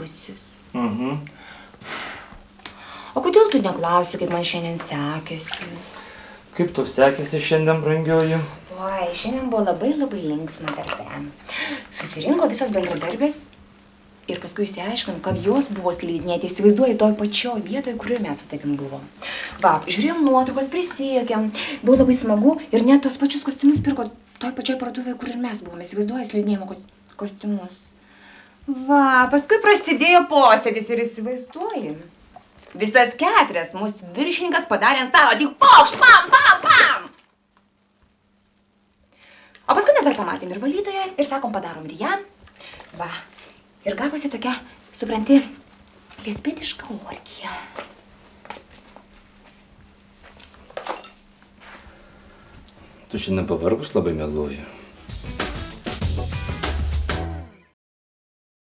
pavargusis. O kodėl tu neklausi, kaip man šiandien sekėsi? Kaip tau sekėsi šiandien, brangioji? Oi, šiandien buvo labai linksma darbe. Susirinko visos bendradarbės ir paskui išsiaiškinom, kad jos buvo slidinėti, įsivaizduoji, toj pačioj vietoje, kurioje mes su tavim buvom. Va, žiūrėjom nuotraukas, prisiekėm, buvo labai smagu ir net tos pačius kostiumus pirko toj pačioj parduotuvėje, kur ir mes buvom, įsivaizduoji, slidinėjimo kostiumus. Va, paskui prasidėjo posėdis ir įsivaizduoji. Visas 4 mūsų viršininkas padarė ant stalo, tik pokšt, pam, pam, pam. O paskui mes dar pamatėm ir valytoją ir sakom, padarom ir ją. Va, ir gavosi tokia, supranti, lesbietiška orgija. Tu šiandien pavargus labai, mieloji.